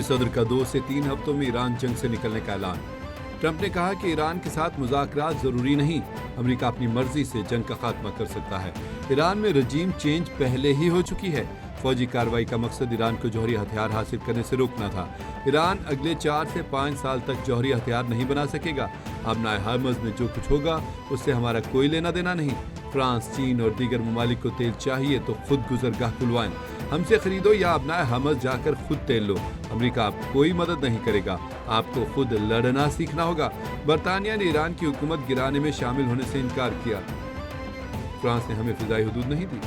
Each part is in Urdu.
صدر کا 2 سے 3 ہفتوں میں ایران جنگ سے نکلنے کا اعلان۔ ٹرمپ نے کہا کہ ایران کے ساتھ مذاکرات ضروری نہیں، امریکہ اپنی مرضی سے جنگ کا خاتمہ کر سکتا ہے۔ ایران میں رجیم چینج پہلے ہی ہو چکی ہے۔ فوجی کارروائی کا مقصد ایران کو جوہری ہتھیار حاصل کرنے سے روکنا تھا۔ ایران اگلے 4 سے 5 سال تک جوہری ہتھیار نہیں بنا سکے گا۔ ابنائے ہرمز میں جو کچھ ہوگا اس سے ہمارا کوئی لینا دینا نہیں۔ فرانس، چین اور دیگر ممالک کو تیل چاہیے تو خود گزرگاہ کھلوائیں، ہم سے خریدو یا ابنائے ہرمز جا کر خود تیل لو۔ امریکہ آپ کوئی مدد نہیں کرے گا، آپ کو خود لڑنا سیکھنا ہوگا۔ برطانیہ نے ایران کی حکومت گرانے میں شامل ہونے سے انکار کیا۔ فرانس نے ہمیں فضائی حدود نہیں دی۔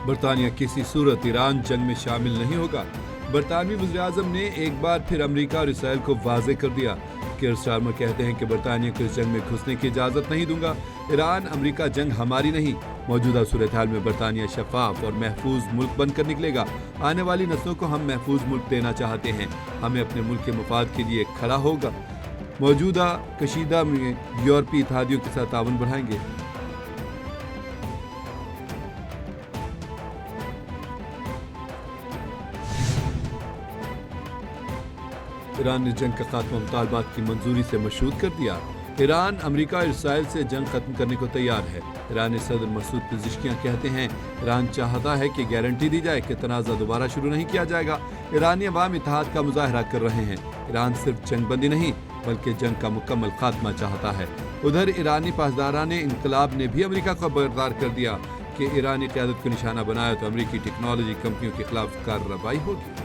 برطانیہ کسی صورت ایران جنگ میں شامل نہیں ہوگا۔ برطانوی وزیراعظم نے ایک بار پھر امریکہ اور اسرائیل کو واضح کر دیا۔ کیئر سٹارمر کہتے ہیں کہ برطانیہ کو اس جنگ میں گھسنے کی اجازت نہیں دوں گا۔ ایران امریکہ جنگ ہماری نہیں۔ موجودہ صورتحال میں برطانیہ شفاف اور محفوظ ملک بن کر نکلے گا۔ آنے والی نسلوں کو ہم محفوظ ملک دینا چاہتے ہیں۔ ہمیں اپنے ملک کے مفاد کے لیے کھڑا ہوگا۔ موجودہ کشیدہ میں یورپی اتحادیوں کے ساتھ تعاون بڑھائیں گے۔ ایران نے جنگ کا خاتمہ مطالبات کی منظوری سے مشروط کر دیا۔ ایران امریکہ اور اسرائیل سے جنگ ختم کرنے کو تیار ہے۔ ایرانی صدر مسعود پزشکیاں کہتے ہیں ایران چاہتا ہے کہ گارنٹی دی جائے کہ تنازع دوبارہ شروع نہیں کیا جائے گا۔ ایرانی عوام اتحاد کا مظاہرہ کر رہے ہیں۔ ایران صرف جنگ بندی نہیں بلکہ جنگ کا مکمل خاتمہ چاہتا ہے۔ ادھر ایرانی پاسداران انقلاب نے بھی امریکہ کو خبردار کر دیا کہ ایرانی قیادت کو نشانہ بنایا تو امریکی ٹیکنالوجی کمپنیوں کے خلاف کارروائی ہوگی۔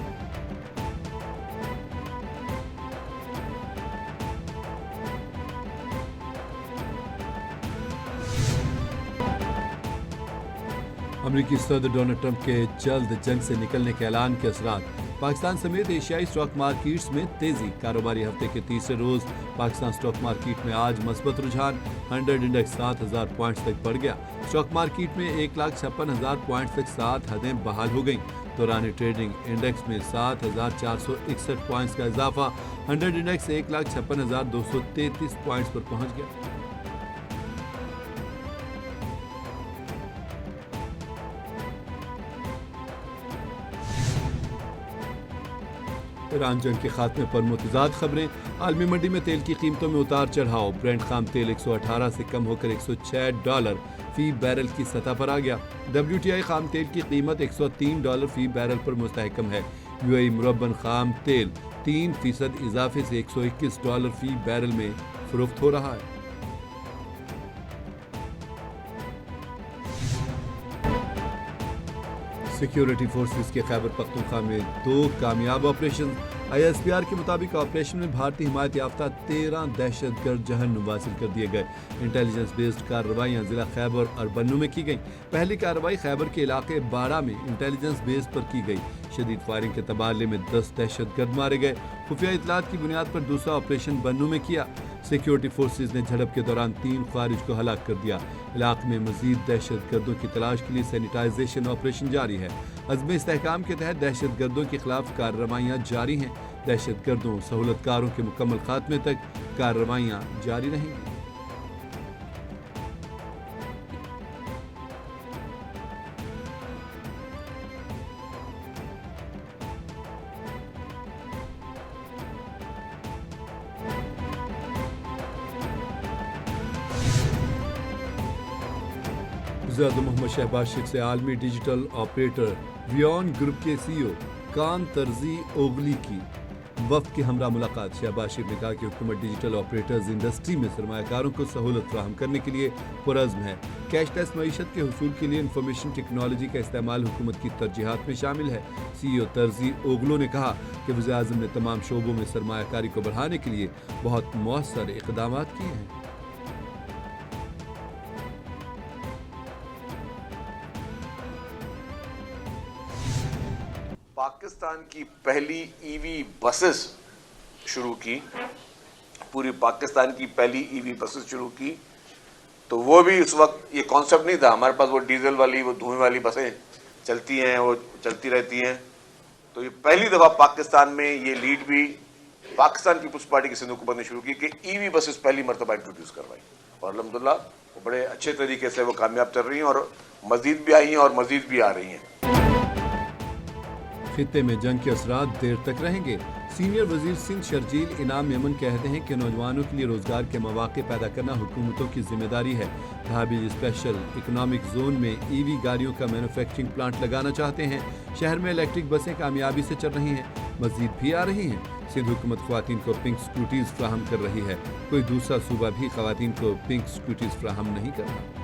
امریکی صدر ڈونلڈ ٹرمپ کے جلد جنگ سے نکلنے کے اعلان کے اثرات۔ پاکستان سمیت ایشیائی اسٹاک مارکیٹس میں تیزی۔ کاروباری ہفتے کے تیسرے روز پاکستان اسٹاک مارکیٹ میں آج مثبت رجحان۔ 100 انڈیکس 7000 پوائنٹس تک بڑھ گیا۔ اسٹاک مارکیٹ میں 1,56,000 پوائنٹس تک 7 حدیں بحال ہو گئیں۔ دوران ٹریڈنگ انڈیکس میں 7461 پوائنٹس کا اضافہ۔ 100 انڈیکس 1,56,233 پوائنٹس پر پہنچ گیا۔ ایران جنگ کے خاتمے پر متضاد خبریں۔ عالمی منڈی میں تیل کی قیمتوں میں اتار چڑھاؤ۔ برینٹ خام تیل 118 سے کم ہو کر $106 فی بیرل کی سطح پر آ گیا۔ WTI خام تیل کی قیمت $103 فی بیرل پر مستحکم ہے۔ UAE مربن خام تیل 3% اضافے سے $121 فی بیرل میں فروخت ہو رہا ہے۔ سیکیورٹی فورسز کے خیبر پختونخوا میں 2 کامیاب آپریشن۔ ISPR کے مطابق آپریشن میں بھارتی حمایت یافتہ 13 دہشت گرد جہنم حاصل کر دیے گئے۔ انٹیلیجنس بیسڈ کارروائیاں ضلع خیبر اور بنو میں کی گئیں۔ پہلی کارروائی خیبر کے علاقے باڑہ میں انٹیلیجنس بیس پر کی گئی۔ شدید فائرنگ کے تبادلے میں 10 دہشت گرد مارے گئے۔ خفیہ اطلاعات کی بنیاد پر دوسرا آپریشن بنو میں کیا۔ سیکیورٹی فورسز نے جھڑپ کے دوران 3 خوارج کو ہلاک کر دیا۔ علاقے میں مزید دہشت گردوں کی تلاش کے لیے سینیٹائزیشن آپریشن جاری ہے۔ عزم استحکام کے تحت دہشت گردوں کے خلاف کارروائیاں جاری ہیں۔ دہشت گردوں سہولت کاروں کے مکمل خاتمے تک کارروائیاں جاری رہیں گی۔ وزیر اعظم محمد شہباز شریف سے عالمی ڈیجیٹل آپریٹر ویون گروپ کے CEO کان ترزی اوغلی کی وفد کے ہمراہ ملاقات۔ شہباز شریف نے کہا کہ حکومت ڈیجیٹل آپریٹرز انڈسٹری میں سرمایہ کاروں کو سہولت فراہم کرنے کے لیے پرعزم ہے۔ کیش لیس معیشت کے حصول کے لیے انفارمیشن ٹیکنالوجی کا استعمال حکومت کی ترجیحات میں شامل ہے۔ CEO ترزی اوغلو نے کہا کہ وزیر اعظم نے تمام شعبوں میں سرمایہ کاری کو بڑھانے کے لیے بہت مؤثر اقدامات کیے ہیں۔ پاکستان کی پہلی EV بسز شروع کی، پوری پاکستان کی پہلی EV بسز شروع کی، تو وہ بھی اس وقت یہ کانسیپٹ نہیں تھا ہمارے پاس وہ ڈیزل والی وہ دھوئیں والی بسیں چلتی ہیں، وہ چلتی رہتی ہیں، تو یہ پہلی دفعہ پاکستان میں یہ لیڈ بھی پاکستان پیپلز پارٹی کی سندھ حکومت نے شروع کی کہ ای وی بسز پہلی مرتبہ انٹروڈیوس کروائی اور الحمدللہ وہ بڑے اچھے طریقے سے وہ کامیاب چل رہی ہیں اور مزید بھی آئی ہیں اور مزید بھی آ رہی ہیں۔ خطے میں جنگ کے اثرات دیر تک رہیں گے۔ سینئر وزیر سندھ شرجیل انعام یمن کہتے ہیں کہ نوجوانوں کے لیے روزگار کے مواقع پیدا کرنا حکومتوں کی ذمہ داری ہے۔ دھابی اسپیشل اکنامک زون میں ای وی گاڑیوں کا مینوفیکچرنگ پلانٹ لگانا چاہتے ہیں۔ شہر میں الیکٹرک بسیں کامیابی سے چل رہی ہیں، مزید بھی آ رہی ہیں۔ سندھ حکومت خواتین کو پنک سکوٹیز فراہم کر رہی ہے، کوئی دوسرا صوبہ بھی خواتین کو پنک سکوٹیز فراہم نہیں کر رہا۔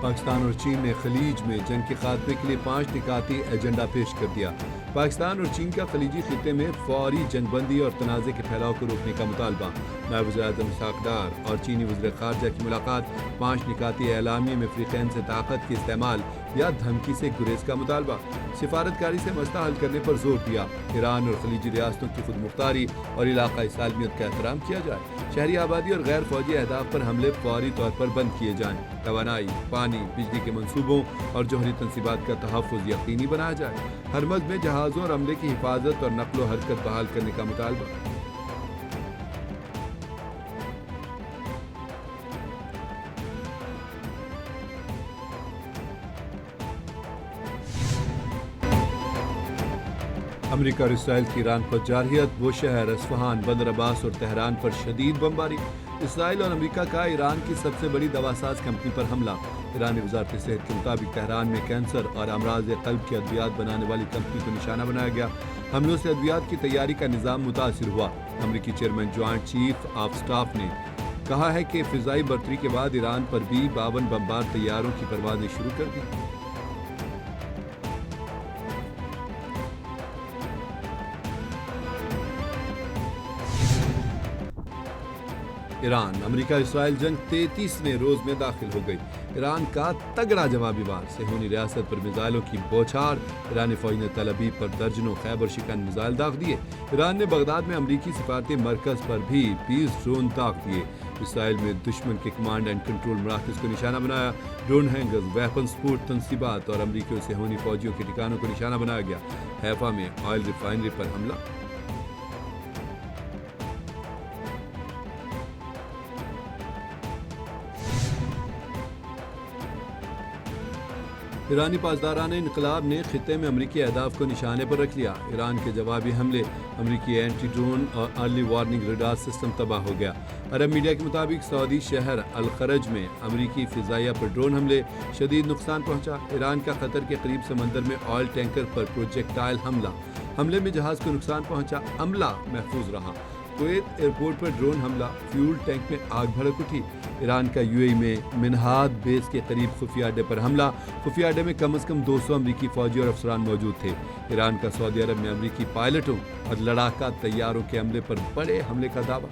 پاکستان اور چین نے خلیج میں جنگ کے خاتمے کے لیے 5 نکاتی ایجنڈا پیش کر دیا۔ پاکستان اور چین کا خلیجی خطے میں فوری جنگ بندی اور تنازع کے پھیلاؤ کو روکنے کا مطالبہ۔ نائب وزیر اعظم اسحاق ڈار اور چینی وزیر خارجہ کی ملاقات، 5 نکاتی اعلامیے میں فریقین سے طاقت کے استعمال یا دھمکی سے گریز کا مطالبہ۔ سفارتکاری سے مسئلہ حل کرنے پر زور دیا۔ ایران اور خلیجی ریاستوں کی خود مختاری اور علاقائی سالمیت کا احترام کیا جائے۔ شہری آبادی اور غیر فوجی اہداف پر حملے فوری طور پر بند کیے جائیں۔ توانائی، پانی، بجلی کے منصوبوں اور جوہری تنصیبات کا تحفظ یقینی بنایا جائے۔ ہرمز میں جہازوں اور عملے کی حفاظت اور نقل و حرکت بحال کرنے کا مطالبہ۔ امریکہ اور اسرائیل کی ایران پر جارحیت، وہ شہر اصفہان، بندر عباس اور تہران پر شدید بمباری۔ اسرائیل اور امریکہ کا ایران کی سب سے بڑی دواساز کمپنی پر حملہ۔ ایرانی وزارت صحت کے مطابق تہران میں کینسر اور امراض قلب کی ادویات بنانے والی کمپنی کو نشانہ بنایا گیا۔ حملوں سے ادویات کی تیاری کا نظام متاثر ہوا۔ امریکی chairman joint chief of staff نے کہا ہے کہ فضائی برتری کے بعد ایران پر بھی 52 بمبار طیاروں کی پروازیں شروع کر دی۔ ایران امریکہ اسرائیل جنگ 33ویں روز میں داخل ہو گئی۔ ایران کا تگڑا جوابی وار، صہیونی ریاست پر میزائلوں کی بوچھار۔ ایرانی فوج نے تل ابیب پر درجنوں خیبر شکن میزائل داغ دیے۔ ایران نے بغداد میں امریکی سفارتی مرکز پر بھی 20 ڈرون داغ دیے۔ اسرائیل میں دشمن کے کمانڈ اینڈ کنٹرول مراکز کو نشانہ بنایا۔ ڈرون ہینگرز، ویپن سپورٹ تنصیبات اور امریکی اور صہیونی فوجیوں کے ٹھکانوں کو نشانہ بنایا گیا۔ حیفا میں آئل ریفائنری پر حملہ۔ ایرانی پاسداران انقلاب نے خطے میں امریکی اہداف کو نشانے پر رکھ لیا۔ ایران کے جوابی حملے، امریکی اینٹی ڈرون اور ارلی وارننگ ریڈار سسٹم تباہ ہو گیا۔ عرب میڈیا کے مطابق سعودی شہر الخرج میں امریکی فضائیہ پر ڈرون حملے، شدید نقصان پہنچا۔ ایران کا قطر کے قریب سمندر میں آئل ٹینکر پر پروجیکٹائل حملے میں جہاز کو نقصان پہنچا، عملہ محفوظ رہا۔ کویت ایئرپورٹ پر ڈرون حملہ، فیول ٹینک میں آگ بھڑک اٹھی۔ ایران کا یو اے ای میں منہاد بیس کے قریب خفیہ اڈے پر حملہ، خفیہ اڈے میں کم از کم 200 امریکی فوجی اور افسران موجود تھے۔ ایران کا سعودی عرب میں امریکی پائلٹوں اور لڑاکا طیاروں کے عملے پر بڑے حملے کا دعویٰ۔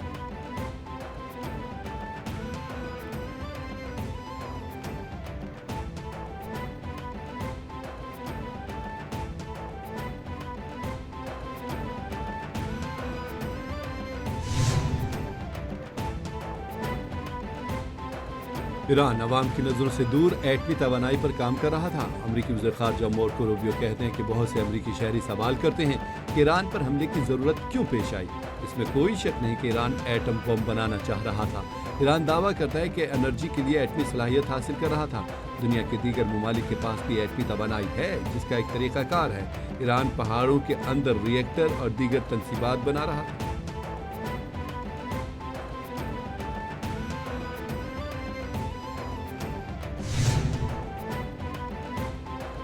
ایران عوام کی نظروں سے دور ایٹمی توانائی پر کام کر رہا تھا۔ امریکی وزیر خارجہ مارکو روبیو کہتے ہیں کہ بہت سے امریکی شہری سوال کرتے ہیں کہ ایران پر حملے کی ضرورت کیوں پیش آئی۔ اس میں کوئی شک نہیں کہ ایران ایٹم بم بنانا چاہ رہا تھا۔ ایران دعویٰ کرتا ہے کہ انرجی کے لیے ایٹمی صلاحیت حاصل کر رہا تھا۔ دنیا کے دیگر ممالک کے پاس بھی ایٹمی توانائی ہے جس کا ایک طریقہ کار ہے۔ ایران پہاڑوں کے اندر ری ایکٹر اور دیگر تنصیبات بنا رہا تھا۔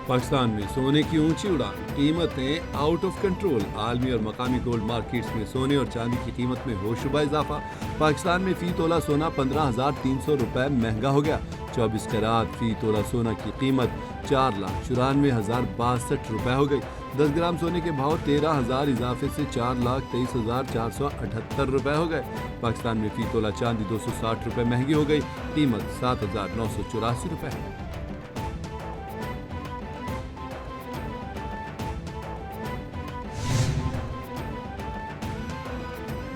پاکستان میں سونے کی اونچی اڑان، قیمتیں آؤٹ آف کنٹرول۔ عالمی اور مقامی گولڈ مارکیٹس میں سونے اور چاندی کی قیمت میں ہو شبہ اضافہ۔ پاکستان میں فی تولہ سونا 15,300 روپے مہنگا ہو گیا۔ 24 کیرات فی تولہ سونا کی قیمت 4,94,062 روپے ہو گئی۔ 10 گرام سونے کے بھاؤ 13,000 اضافے سے 4,23,478 روپے ہو گئے۔ پاکستان میں فی تولہ چاندی 260 روپے مہنگی ہو گئی، قیمت 7,984 روپے ہے۔